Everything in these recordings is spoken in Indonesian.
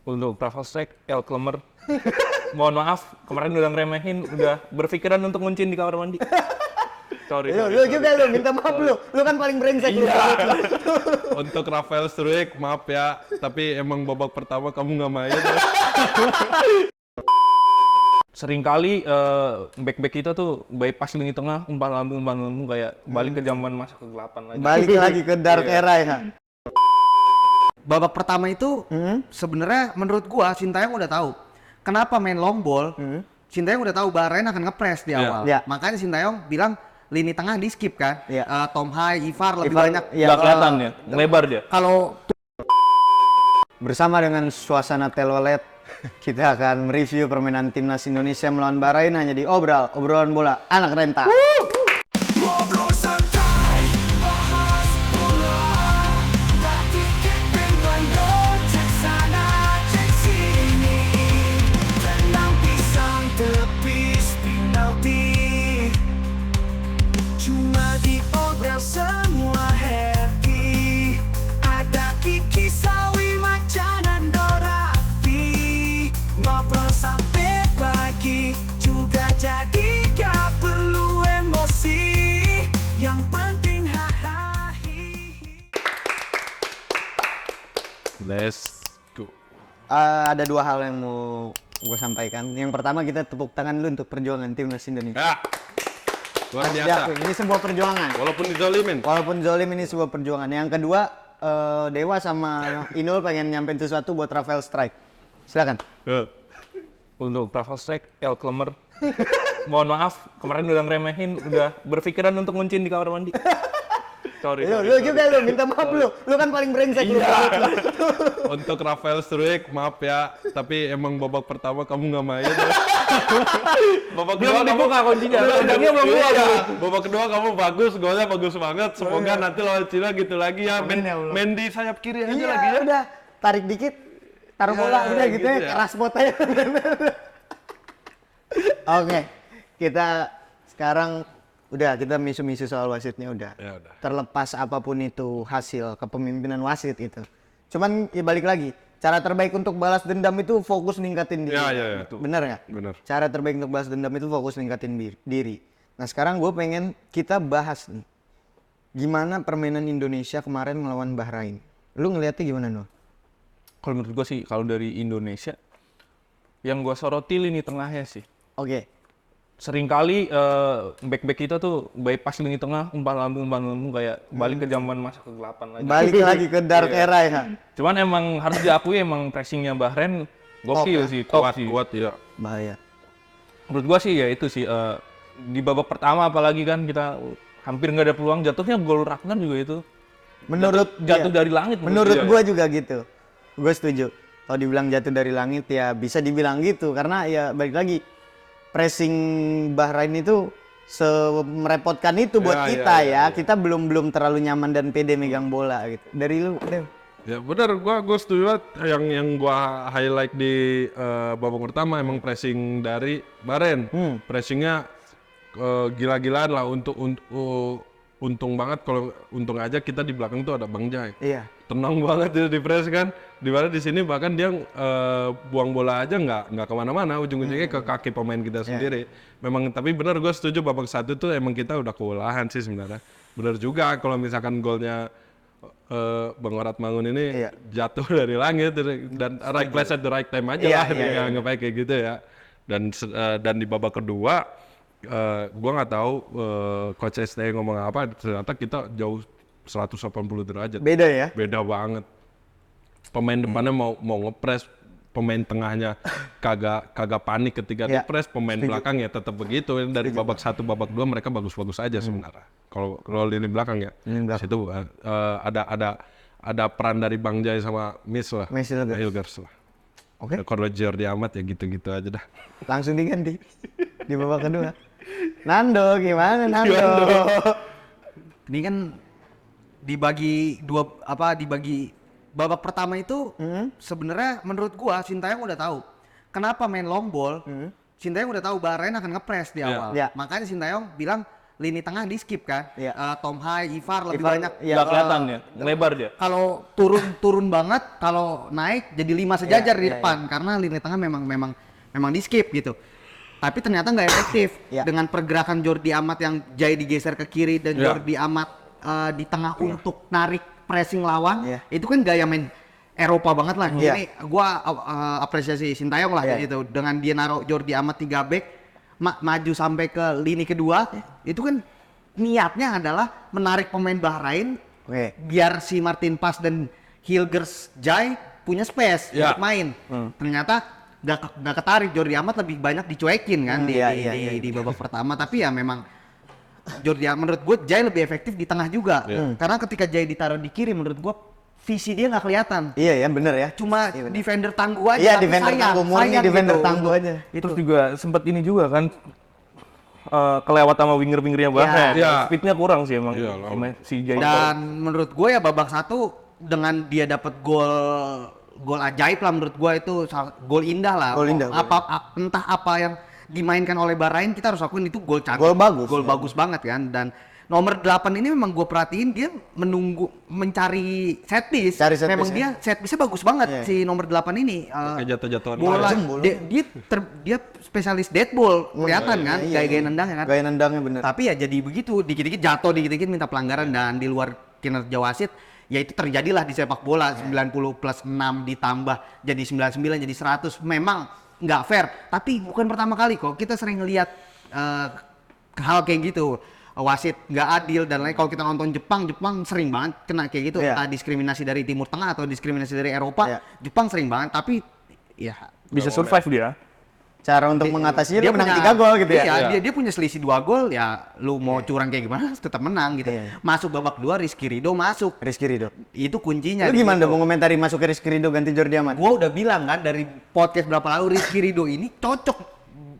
Untuk Travel Strike, El Klemer. Mohon maaf, kemarin udah ngeremehin, udah berpikiran untuk ngunciin di kamar mandi. Sorry. Lu juga lu minta maaf lu. Lu kan paling brengsek lu. Untuk Rafael Struijk, maaf ya, tapi emang babak pertama kamu nggak main. Seringkali back-back kita tuh bypass lini tengah, umpan lambung kayak balik ke zaman masa kegelapan lagi. Balik lagi ke dark era ya. Babak pertama itu sebenarnya menurut gua Sintayong udah tahu kenapa main long ball. Sintayong udah tahu Bahrain akan ngepres di awal. Iya. Makanya Sintayong bilang lini tengah di skip kan. Iya. Tom Hai, Ivar lebih Ivar, banyak. iya. Nggak kelihatan ya, lebar dia. Kalau Bersama dengan suasana telolet, kita akan mereview permainan timnas Indonesia melawan Bahrain hanya di obrolan bola anak renta. Ngobrol santai, bahas bola, tapi dengan lo cek sana cek sini, tenang pisang tepis penalti, cuma di obral semua happy, ada Kiki Sawi Macan dan Dora Pi, ngobrol sampai pagi juga jadi gak perlu emosi. Yang penting hahaha. Let's go. Ada dua hal yang mau gue sampaikan. Yang pertama, kita tepuk tangan dulu untuk perjuangan timnas Indonesia. Ya, luar biasa. Ya, ini sebuah perjuangan. Walaupun dizolimin. Walaupun zolim, ini sebuah perjuangan. Yang kedua, Dewa sama Inul pengen nyampein sesuatu buat Rafael Strike. Silakan. Untuk Travel Strike, El Klemer. Mohon maaf, kemarin udah ngeremehin, udah berpikiran untuk ngunciin di kamar mandi. Sorry. Lu juga lu minta maaf lu. Lu kan paling brengsek lu. Untuk Rafael Struijk, maaf ya, tapi emang babak pertama kamu nggak main. Babak Belum dibuka kuncinya, pedangnya belum Iya, keluar. babak kedua kamu bagus, golnya bagus banget. Semoga nanti lawan Cina gitu lagi ya. Main di sayap kiri aja Iya, lagi ya. udah tarik dikit, taruh Ya, bola udah gitu gitu ya, ya. keras spot aja. Oke, kita sekarang udah kita misu-misu soal wasitnya udah. Ya udah. Terlepas apapun itu hasil kepemimpinan wasit itu. Cuman ya balik lagi, cara terbaik untuk balas dendam itu fokus ningkatin diri. Ya. Bener nggak? Bener. Cara terbaik untuk balas dendam itu fokus ningkatin diri. Nah sekarang gue pengen kita bahas nih, gimana permainan Indonesia kemarin melawan Bahrain. Lu ngeliatnya gimana Nur? Kalau menurut gua sih, kalau dari Indonesia, yang gua soroti lini tengahnya sih. Oke. Seringkali back-back kita tuh bypass lini tengah, umpan lambung kayak balik ke zaman masa kegelapan lagi. Balik lagi ke dark era ya. Cuman emang harus diakui, emang pressingnya Bahrain gokil sih, top sih. Kuat ya. Bahaya. Menurut gua sih ya itu sih, di babak pertama apalagi kan kita hampir nggak ada peluang, jatuhnya gol Ragnar juga itu. Jatuh iya. dari langit. Menurut gua. gua juga gitu. Gue setuju. Kalau dibilang jatuh dari langit ya bisa dibilang gitu karena ya balik lagi pressing Bahrain itu merepotkan itu buat kita ya. Kita belum terlalu nyaman dan pede megang bola gitu. Dari lu, Dew. Ya benar, gua setuju banget. Yang gua highlight di babak pertama emang pressing dari Bahrain. Pressingnya gila-gilaan lah untung banget kalau untung aja kita di belakang tuh ada Bang Jai. Iya. Tenang banget dia di press kan. Dimana di sini bahkan dia buang bola aja nggak kemana-mana, ujung-ujungnya ke kaki pemain kita sendiri. Memang tapi benar gue setuju babak satu tuh emang kita udah kewalahan sih sebenarnya. Benar juga kalau misalkan golnya Bang Orat Mangun ini jatuh dari langit dan right place at the right time aja lah, nggak kayak gitu ya. Dan di babak kedua gue nggak tahu coach ST ngomong apa, ternyata kita jauh 180 derajat. Beda ya? Beda banget. Pemain depannya mau ngepres, pemain tengahnya kagak panik ketika dipres, pemain belakang ya tetap begitu. Dari babak 1 babak 2 mereka bagus-bagus aja sebenarnya. Kalau lini belakang ya. Situ ada peran dari Bang Jai sama Hilgers lah. Oke. Kalau Jordi Amat ya gitu-gitu aja dah. Langsung diganti di babak kedua. Nando gimana Nando? ini kan dibagi babak pertama itu sebenarnya menurut gua Sintayong udah tahu kenapa main long ball. Sintayong udah tahu Bahrain akan ngepres di awal. Iya. Makanya Sintayong bilang lini tengah di skip kan. Iya. Tom Hai, Ivar lebih Ivar, banyak. iya. Nggak kelihatan ya, lebar dia. Kalau turun banget, kalau naik jadi 5 sejajar di depan karena lini tengah memang di skip gitu. Tapi ternyata nggak efektif dengan pergerakan Jordi Amat yang Jai digeser ke kiri dan Jordi Amat di tengah untuk narik pressing lawan. Itu kan gaya main Eropa banget lah. Ini gua apresiasi Sintayong lah gitu. Dengan dia naruh Jordi Amat 3 back maju sampai ke lini kedua, itu kan niatnya adalah menarik pemain Bahrain biar si Martin Pas dan Hilgers Jai punya space untuk main. Ternyata nggak ketarik, Jordi Amat lebih banyak dicuekin kan di babak pertama. Tapi ya memang Jordi Amat menurut gue Jai lebih efektif di tengah juga. Karena ketika Jai ditaruh di kiri menurut gue visi dia nggak kelihatan. Iya ya, bener ya. Cuma defender tangguh aja. Iya, tapi defender tangguh murni, sayang defender gitu. tangguh aja. Terus juga sempat ini juga kan kelewat sama winger-wingernya Bahrain. Speednya kurang sih emang sama si Jai. Dan menurut gue ya babak 1 dengan dia dapat gol ajaib lah menurut gue, itu gol indah lah. Gol indah, Entah apa yang dimainkan oleh Bahrain, kita harus akuin itu gol cantik. Gol bagus. Gol bagus banget kan. Dan nomor 8 ini memang gue perhatiin dia mencari set piece. Memang dia set piece-nya bagus banget si nomor 8 ini. Kayak jatuh-jatuhan. Bola dia spesialis dead ball kelihatan kan, gaya-gaya nendangnya kan. Gaya nendangnya bener. Tapi ya jadi begitu, dikit-dikit jatuh, dikit-dikit minta pelanggaran, dan di luar kinerja wasit ya itu terjadilah di sepak bola. 90 plus 6 ditambah jadi 99 jadi 100, memang nggak fair. Tapi bukan pertama kali kok, kita sering ngelihat hal kayak gitu, wasit nggak adil dan lain. Kalau kita nonton Jepang sering banget kena kayak gitu, entah diskriminasi dari Timur Tengah atau diskriminasi dari Eropa. Jepang sering banget, tapi ya bisa survive dia. Cara untuk mengatasinya dia menang 3 gol gitu ya. Iya, dia punya selisih 2 gol, ya lu mau curang kayak gimana tetap menang gitu. Masuk babak 2 Rizky Ridho masuk. Rizky Ridho. Itu kuncinya. Lu gimana mau komentari masuk ke Rizky Ridho ganti Jordi Amat? Gua udah bilang kan dari podcast berapa lalu, Rizky Ridho ini cocok.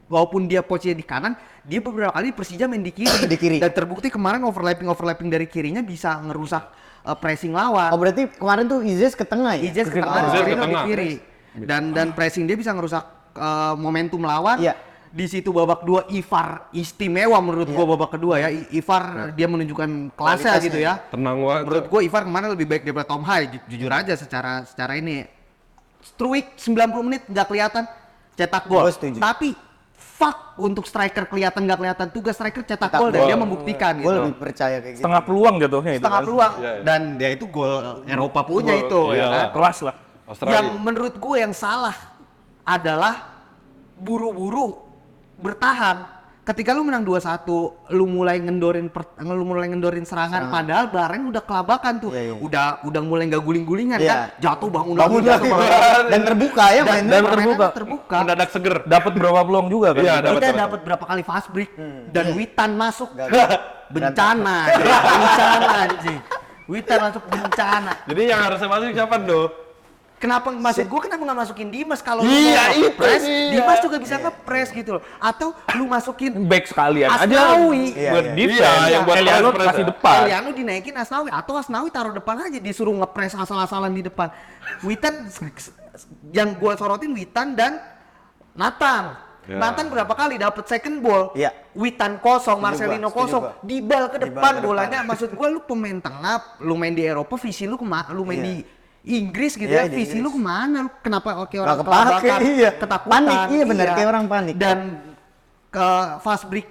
Walaupun dia posisinya di kanan, dia beberapa kali Persija main di kiri. Di kiri. Dan terbukti kemarin overlapping dari kirinya bisa ngerusak pressing lawan. Oh berarti kemarin tuh Izes ke tengah ya? Izes ke tengah, Rizky Ridho di kiri. Dan pressing dia bisa ngerusak momentum lawan. Di situ babak 2 Ivar istimewa menurut gua babak kedua ya. Ivar dia menunjukkan kelasnya gitu ya. Tenang banget. Menurut gua Ivar kemarin lebih baik daripada Tom Hai, jujur aja secara ini. Struik 90 menit nggak kelihatan cetak gol. Tapi fuck untuk striker kelihatan nggak kelihatan, tugas striker cetak gol dan dia membuktikan gitu. Gua lebih percaya kayak gitu. Setengah peluang jatuhnya itu. Setengah peluang dan dia itu gol Eropa punya itu ya kan. Kelas lah. Yang menurut gue yang salah adalah buru-buru bertahan. Ketika lu menang 2-1, lu mulai ngendorin serangan, padahal Bahrain udah kelabakan tuh. Udah mulai nggak guling-gulingan kan. Jatuh bangun lagi. Dan terbuka ya mainnya. Dan terbuka. Mendadak seger. Dapat berapa peluang juga kan? Kita dapat berapa kali fast break dan Witan masuk. Bencana anjing. Witan masuk bencana. Jadi yang harusnya masuk siapa do? Kenapa nggak masukin Dimas kalau lu mau ngepres? Dimas juga bisa ngepres gitu loh. Atau lu masukin Back sekalian aja Asnawi buat defense, yang buat Eliano kasih depan. Eliano dinaikin Asnawi, atau Asnawi taruh depan aja, disuruh ngepres asal-asalan di depan. Witan yang gua sorotin Witan dan Nathan. Nathan berapa kali dapat second ball? Witan kosong, Marcelino kosong, dibal ke depan bolanya. Maksud gua lu pemain tengah, lu main di Eropa, visi lu kemana? Lu main di Inggris gitu ya, visi lu kemana? Lu kenapa orang kelabakan, ketakutan? Panik, benar kayak orang panik. Dan ke fast break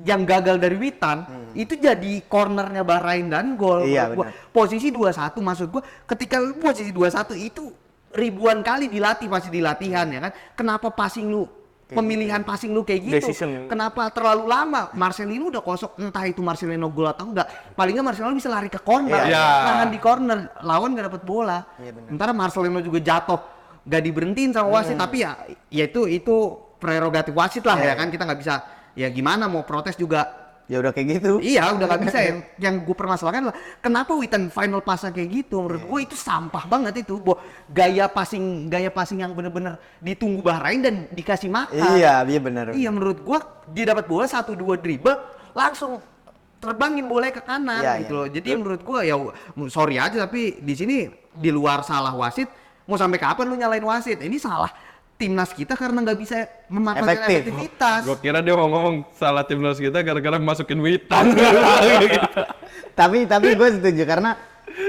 yang gagal dari Witan itu jadi cornernya Bahrain dan gol. Posisi 2-1 maksud gua, ketika lu posisi 2-1 itu ribuan kali dilatih pasti di latihan ya kan. Kenapa passing lu, pemilihan passing lu kayak gitu? Decision. Kenapa terlalu lama? Marcelino udah kosong, entah itu Marcelino gol atau enggak. Paling enggak Marcelino bisa lari ke corner, nahan di corner, lawan nggak dapat bola. Sementara Marcelino juga jatuh, nggak diberhentiin sama wasit. Tapi ya itu prerogatif wasit lah ya kan. Kita nggak bisa, ya gimana mau protes juga. Ya udah kayak gitu. Iya udah nggak bisa. Yang gue permasalahkan adalah kenapa Witan final pass kayak gitu. Menurut gue itu sampah banget itu. Gaya passing yang bener-bener ditunggu Bahrain dan dikasih makan. Iya benar. Iya menurut gue dia dapat bola 1-2 dribble langsung terbangin bola ke kanan gitu loh. Jadi menurut gue ya sorry aja, tapi di sini di luar salah wasit, mau sampai kapan lu nyalain wasit? Ini salah timnas kita karena nggak bisa memanfaatkan Efektif. efektivitas. Gue kira dia mau ngomong salah timnas kita gara-gara masukin Witan. Tapi gue setuju karena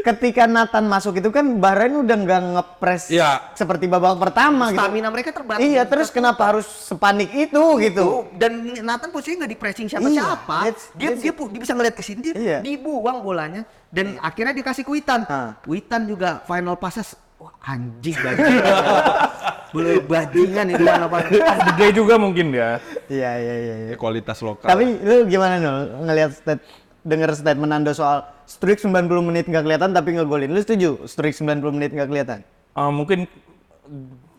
ketika Nathan masuk itu kan Bahrain udah nggak ngepres Iya. seperti babak pertama gitu. Stamina mereka terbatas. Iya, terus kenapa harus sepanik itu gitu? Dan Nathan posisinya nggak di pressing siapa-siapa. Iya, Dia bisa ngeliat ke sini, Iya. dibuang bolanya dan akhirnya dikasih ke Witan. Ah. Witan juga final passes. Wah, anjing bajingan. Belum bajingan itu final passes. Gede juga mungkin dia. Iya. Kualitas lokal. Tapi lu gimana Nul ngelihat denger statement Anda soal streak 90 menit nggak kelihatan tapi ngegolin. Lu setuju streak 90 menit nggak kelihatan? Mungkin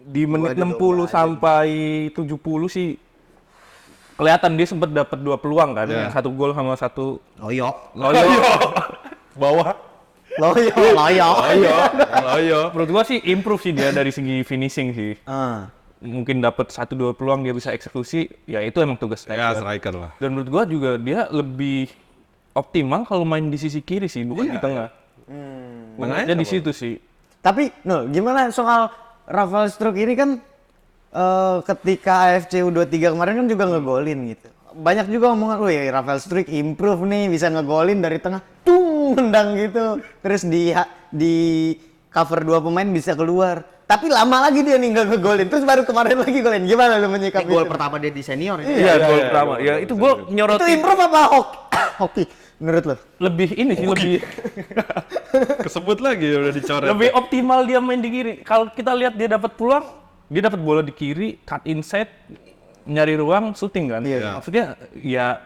di menit 60 sampai 70 sih kelihatan dia sempat dapat 2 peluang kan, yang 1 gol sama 1 Loyok. bawah. Loyo. Menurut gua sih improve sih dia dari segi finishing sih. Ah. Mungkin dapat 1-2 peluang dia bisa eksekusi, ya itu emang tugas Ya striker. striker lah. Dan menurut gua juga dia lebih optimal kalau main di sisi kiri sih, bukan di tengah. Makanya di situ sih. Tapi Nul, gimana soal Rafael Struijk ini kan ketika AFC U23 kemarin kan juga ngegolin gitu. Banyak juga omongan, wih Rafael Struijk improve nih, bisa ngegolin dari tengah, nendang gitu. Terus di cover 2 pemain bisa keluar. Tapi lama lagi dia nih nggak ngegolin, terus baru kemarin lagi golin. Gimana lu menyikapi Gol itu? pertama dia di senior itu. Iya, gol pertama. Ya itu gua Itu nyorotin improve apa hoki? Menurut lo? lebih ini sih, lebih Kesebut lagi udah dicoret. lebih optimal dia main di kiri. Kalau kita lihat dia dapat peluang, dia dapat bola di kiri, cut inside, nyari ruang, shooting kan. Iya. Maksudnya ya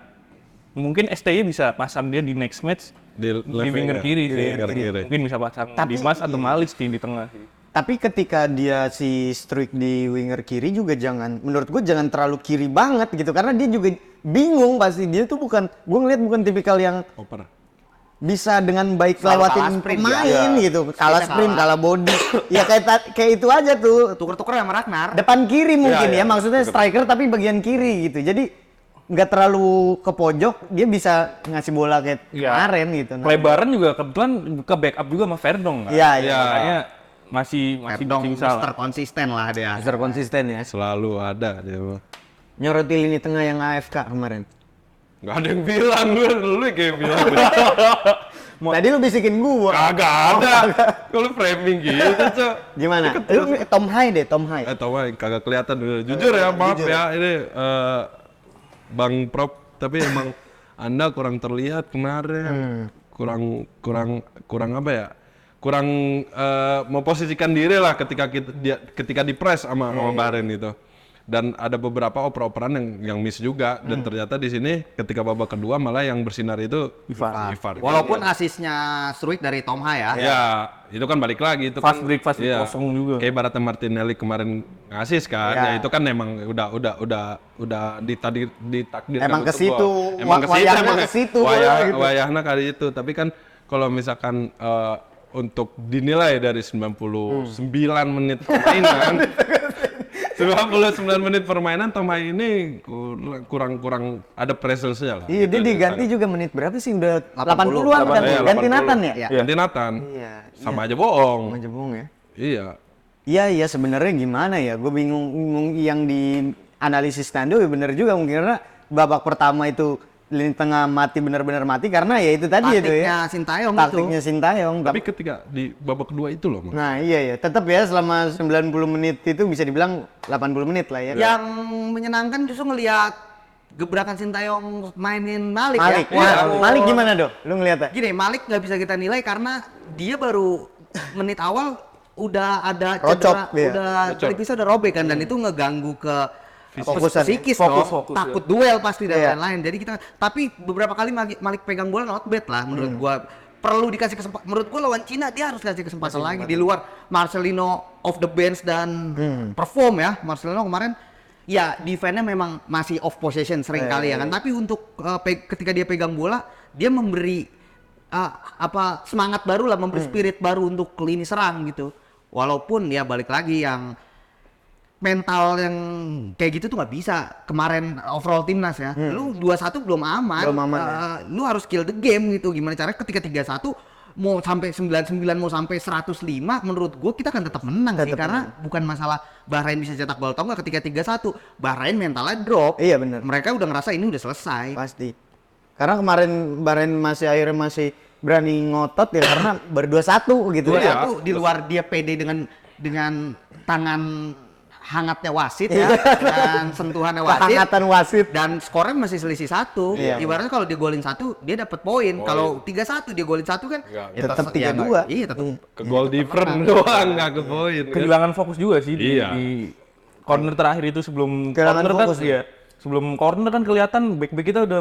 mungkin STY bisa pasang dia di next match di di winger kiri sih. Winger kiri. Mungkin bisa pasang Tapi- Dimas atau Malic di tengah sih. Tapi ketika dia si Struijk di winger kiri juga menurut gue jangan terlalu kiri banget gitu karena dia juga bingung pasti dia tuh gue ngeliat bukan tipikal yang Oper. bisa dengan baik Selalu lewatin kalah sprint, pemain gitu, kalah sprint, kalah body, ya kayak itu aja tuh Tuker-tuker sama Ragnar. depan kiri mungkin Ya, ya, maksudnya striker tapi bagian kiri gitu, jadi nggak terlalu ke pojok, dia bisa ngasih bola kayak Iya. kemarin gitu. Nah, Lebaran juga kebetulan ke backup juga sama Verdong kan. Iya, Iya. Makanya masih Verdong sisa lah. Mister konsisten lah dia. Mister konsisten ya. Selalu ada dia mah. Nyoroti lini tengah yang AFK kemarin. Gak ada yang bilang, lu kayak bilang. Tadi lu bisikin gua. Kagak ada. Kalau framing gitu, Cok. Gimana? Lu Tom Hai deh, Tom Hai. Tau mah kagak kelihatan dulu. Jujur ya, maaf ya ini Bang Prop, tapi emang Anda kurang terlihat kemarin. Kurang apa ya? Kurang memposisikan diri lah ketika di press sama Bahrain itu. Dan ada beberapa oper-operan yang miss juga dan ternyata di sini ketika babak kedua malah yang bersinar itu Ivar. Walaupun asisnya Struijk dari Tom Ha ya. Ya, itu kan balik lagi itu Fast kan. break, fast break Iya. kosong juga. Kayak ibaratnya Martinelli kemarin ngasis kan. Ya. Ya itu kan emang udah ditakdirkan Emang ke untuk situ, gol. Emang ke situ, wayahnya emang ke situ, gitu. Wayahnya kali itu. Tapi kan kalau misalkan untuk dinilai dari 99 menit permainan 99 menit permainan Tom Hai ini kurang ada presence-nya lah. Iya, dia diganti juga menit berapa sih? Udah 80-an kan? Iya, Ganti 80. Nathan ya? Ganti Nathan. Iya. Sama aja bohong. Majemung ya. Iya. Iya sebenarnya gimana ya? Gue bingung yang di analisis Nando ya bener juga mungkin karena babak pertama itu lini tengah benar-benar mati karena ya itu tadi itu Taktiknya ya. Sintayong Taktiknya itu. Sintayong. Tapi ketika di babak kedua itu loh, Mas. Nah iya ya, tetap ya selama 90 menit itu bisa dibilang 80 menit lah ya. Yang menyenangkan justru ngelihat gebrakan Sintayong mainin Malik, Malik, ya. wah, Malik gimana dong? Lu ngeliatnya? Gini, Malik nggak bisa kita nilai karena dia baru menit awal udah ada Rocok, cedera, iya. udah pelipisnya udah robek kan dan itu ngeganggu ke Fokusan, psikis fokus, dong. fokus, Takut duel pasti dan Iya. lain-lain. Jadi kita tapi beberapa kali Malik pegang bola not bad lah menurut gua. Perlu dikasih kesempatan. Menurut gua lawan Cina dia harus kasih kesempatan lagi di luar Marcelino off the bench dan perform ya. Marcelino kemarin ya defense-nya memang masih off possession sering kali ya kan. Tapi untuk ketika dia pegang bola dia memberi semangat baru lah, memberi spirit baru untuk lini serang gitu. Walaupun ya balik lagi yang mental yang kayak gitu tuh nggak bisa kemarin overall timnas ya. Lu 2-1 belum aman. Belum aman, Lu harus kill the game gitu. Gimana caranya ketika 3-1 mau sampai 99 mau sampai 105 menurut gue kita akan tetap menang sih, karena bukan masalah Bahrain bisa cetak gol atau enggak. Ketika 3-1 Bahrain mentalnya drop. Iya benar. Mereka udah ngerasa ini udah selesai. Pasti. Karena kemarin Bahrain akhirnya masih berani ngotot ya karena ber-2-1 gitu Dua ya. satu di luar dia pede dengan tangan hangatnya wasit ya, dengan sentuhannya wasit. Kehangatan wasit. Dan skornya masih selisih 1. Iya. Ibaratnya kalau dia golin 1 dia dapat poin. Kalau 3-1 dia golin 1 kan ya Tetap ya 3-2. Iya, tetap. Ke goal different doang, nggak ke poin. kan. Kehilangan fokus juga sih Iya. di corner terakhir itu sebelum Kehilangan corner fokus, kan ya. Sebelum corner kan kelihatan back kita udah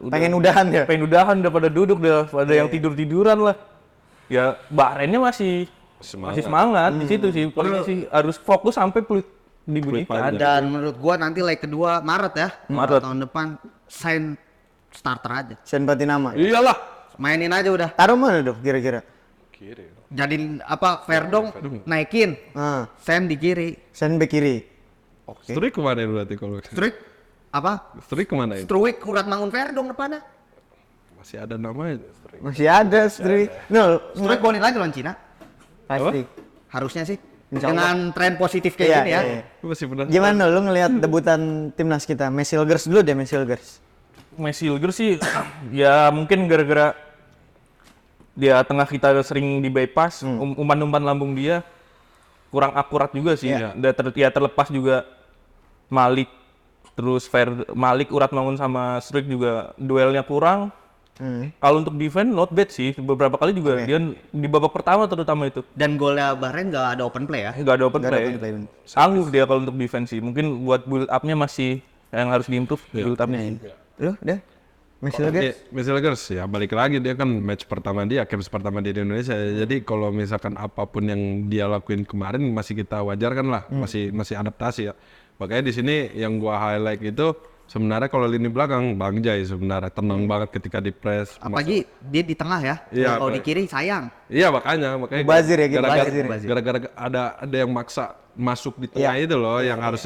Pengen udahan ya. pengen udahan, udah pada duduk, udah pada yang tidur-tiduran lah. Ya Bahrainnya masih semangat di situ sih. Posisi harus fokus sampai peluit dibunyikan. Dan menurut gua nanti leg kedua Maret ya. Maret. Tahun depan sign starter aja. Sen Batinama. Iyalah. Mainin aja udah. Taruh mana dong kira-kira? Kiri. Jadiin apa Verdong naikin. Sen di kiri. Sen bek kiri. Strik kemana berarti kalau Struik apa? Strik kemana itu? Struik Urat Mangun Verdong depannya. Masih ada namanya Strik. Masih ada Stri. No, Struik golin lagi lawan Cina. pasti. Harusnya sih. Insya Dengan tren positif kayak Iya, gini ya. iya. Masih benar. Gimana lu ngelihat debutan timnas kita? Messilgers dulu deh, Messilgers. Messilgers sih ya mungkin gara-gara dia tengah kita sering di bypass, umpan-umpan lambung dia kurang akurat juga sih. Iya. Ya terlepas juga Malik, terus Malik Urat Mangun sama Struik juga duelnya kurang. Kalau untuk defense not bad sih, beberapa kali juga dia di babak pertama terutama itu Dan golnya Bahrain nggak ada open play ya. nggak ada open Nggak ada play. open play. Sanggup dia kalau untuk defense sih. Mungkin buat build up-nya masih yang harus diimprove build up-nya. Lu udah? Messilgers? Messilgers ya balik lagi dia kan match pertama dia, caps pertama di Indonesia. Jadi kalau misalkan apapun yang dia lakuin kemarin masih kita wajarkan lah, masih adaptasi ya. Makanya di sini yang gua highlight itu sebenarnya kalau lini belakang Bang Jai sebenarnya tenang banget ketika di press. Apalagi dia di tengah ya. Iya, Kalau di kiri sayang. Iya makanya Mubazir ya, gitu, Mubazir. gara-gara ada yang maksa masuk di tengah itu loh yang harus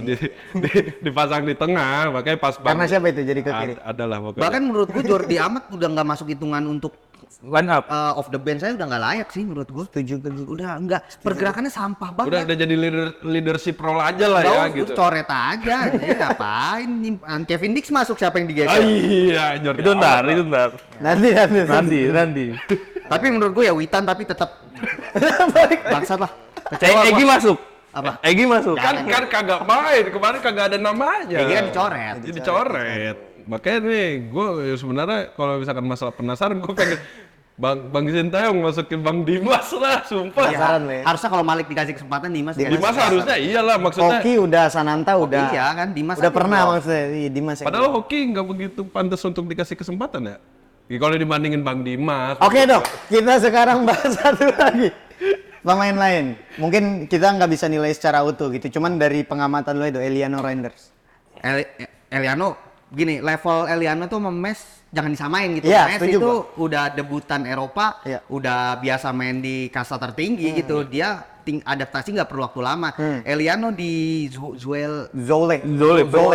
dipasang di tengah, makanya pas Karena siapa itu jadi ke kiri? adalah pokoknya. Bahkan menurut gua Jordi Amat udah nggak masuk hitungan untuk Line up. off the bench saya udah nggak layak sih menurut gua. Setuju. Udah nggak, pergerakannya sampah banget. udah jadi leadership role aja lah ya Tahu, gitu. coret aja. Dia ngapain? Kevin Dix masuk, siapa yang digeser? Ah, iya, Jordi Itu ntar, Amat. itu ntar. Nanti. Tapi menurut gue ya Witan tapi tetap bangsat lah. Egi masuk. Apa? Egi masuk. Kan kagak main, kemarin kagak ada namanya. Egi kan dicoret. Jadi dicoret. Makanya nih, gue sebenarnya kalau misalkan masalah penasaran, gue pengen Bang Sintayong masukin Bang Dimas lah, sumpah. Penasaran lah ya. Harusnya kalau Malik dikasih kesempatan Dimas dikasih Dimas harusnya iyalah maksudnya. Hoki udah, Sananta udah. Iya kan, Dimas Udah aja pernah belum. maksudnya. Iya, Dimas ya. Padahal hoki nggak begitu pantas untuk dikasih kesempatan ya. Ya, kalau dibandingin Bang Dimas. Oke dok, kita sekarang bahas satu lagi. Pemain lain. Mungkin kita nggak bisa nilai secara utuh gitu. Cuman dari pengamatan lo itu, Eliano Reinders. Eliano, gini, level Eliano tuh sama Mes jangan disamain gitu. Iya, Mes setuju, itu Bang. udah debutan Eropa, Iya. udah biasa main di kasta tertinggi gitu. Dia adaptasi nggak perlu waktu lama. Eliano di Zole. Zole.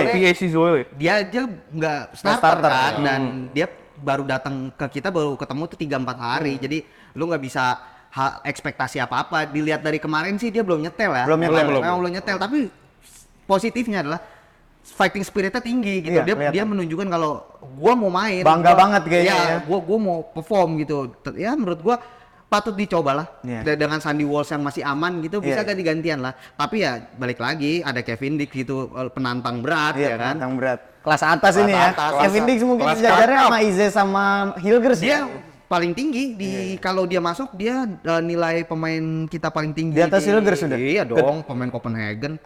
PAC Zole. dia aja nggak starter, starter kan, ya. dan dia baru datang ke kita baru ketemu tuh 3-4 hari. Jadi lu nggak bisa ekspektasi apa-apa. Dilihat dari kemarin sih dia belum nyetel ya. Belum nyetel. Memang belum nyetel, tapi positifnya adalah fighting spiritnya tinggi gitu. Iya, Dia kelihatan. menunjukkan kalau gua mau main. Bangga gua- banget kayaknya Iya, ya. gua mau perform gitu. Ya menurut gua patut dicoba lah. Iya. Dengan Sandy Walsh yang masih aman gitu bisa Iya. ganti-gantian lah. Tapi ya balik lagi ada Kevin Dix gitu, penantang berat ya kan. Tentang berat. Kelas atas Kelas ini ya. atas. Kevin Dix mungkin Kelas sejajarnya kakap. sama Ize sama Hilgers Dia ya. paling tinggi di kalau dia masuk dia nilai pemain kita paling tinggi Di atas Hilgers sudah? Iya dong, pemain Copenhagen.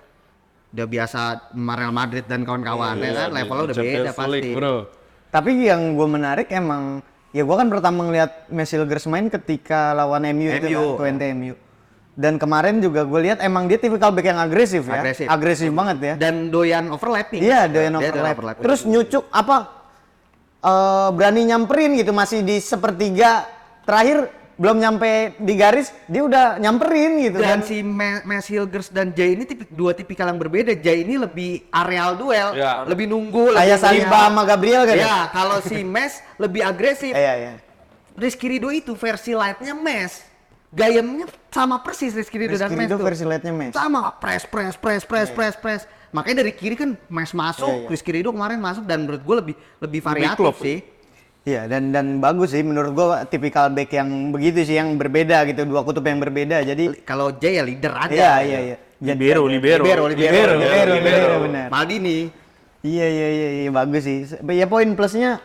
Udah biasa Real Madrid dan kawan-kawannya kan levelnya udah beda Champions League, pasti. bro. Tapi yang gue menarik emang, ya gue kan pertama ngeliat Messilgers main ketika lawan MU itu MU. kan, 20 MU. Dan kemarin juga gue lihat emang dia tipikal back yang agresif ya. Agresif. Agresif banget ya. Dan doyan overlapping. Iya, doyan Dia overlap. Terus nyucuk berani nyamperin gitu, masih di sepertiga terakhir belum nyampe di garis dia udah nyamperin gitu Dan kan. si Mes Hilgers dan Jay ini dua tipikal yang berbeda. Jay ini lebih areal duel, Ya. lebih nunggu, Kayak lebih Saliba sama Gabriel kan. Ya, kalau si Mes lebih agresif. Iya. Rizky Ridho itu versi lightnya Mes. Gayamnya sama persis Rizky Ridho dan Mes Rizky Ridho tuh. versi lightnya Mes. Sama press. Makanya dari kiri kan Mes masuk, Rizky Ridho kemarin masuk dan menurut gue lebih variatif klop. sih. Iya, dan bagus sih menurut gua tipikal back yang begitu sih, yang berbeda gitu, dua kutub yang berbeda. Jadi Kalau Jay ya leader aja. iya. Libero. Benar. Maldini. Iya, bagus sih. Ya poin plusnya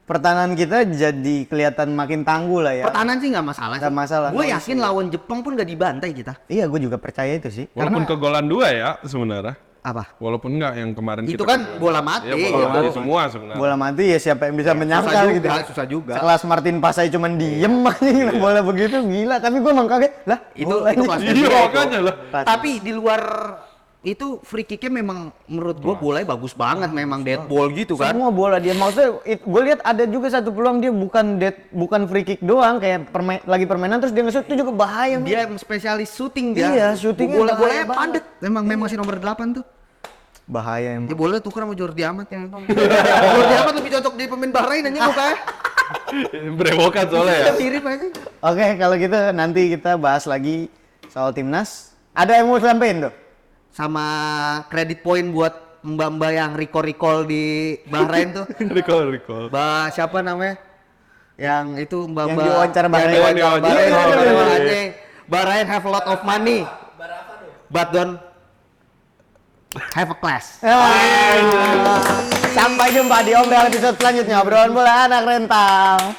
pertahanan kita jadi kelihatan makin tangguh lah ya. Pertahanan sih nggak masalah sih. Nggak masalah. Gue yakin lawan Jepang pun nggak dibantai kita. Iya, gue juga percaya itu sih. Walaupun kegolan 2 ya sebenarnya. Apa? Walaupun enggak yang kemarin Itu kita kan bola mati. ya, bola mati semua sebenarnya. Bola mati ya siapa yang bisa menyangkal gitu. Susah juga. Sekelas Martin Pasai cuman diem aja bola begitu gila, tapi gue emang kaget lah. Itu bola kelas Iya makanya lah. Tapi di luar itu free kicknya memang menurut gue bolanya bagus banget, memang dead ball gitu kan. Semua bola dia maksudnya gue lihat ada juga satu peluang dia bukan free kick doang, kayak lagi permainan terus dia nge-shoot itu juga bahaya. Dia spesialis shooting dia. Iya, shootingnya bola-bolanya bahaya padat. Memang masih nomor 8 tuh. Bahaya emang. Dia boleh tuker sama Jordi Amat yang Jordi Amat lebih cocok jadi pemain Bahrain aja mukanya. Berewokan soalnya ya. Mirip aja. Oke, kalau gitu nanti kita bahas lagi soal timnas. Ada yang mau sampein tuh? Sama kredit poin buat mbak-mbak yang recall di Bahrain tuh. Recall. Siapa namanya? Yang itu mbak-mbak Yang diwawancara Bahrain. yang Bahrain. Bahrain. Bahrain have a lot of money. But don't have a class. Sampai jumpa di obrolan episode selanjutnya, obrolan bola anak rental.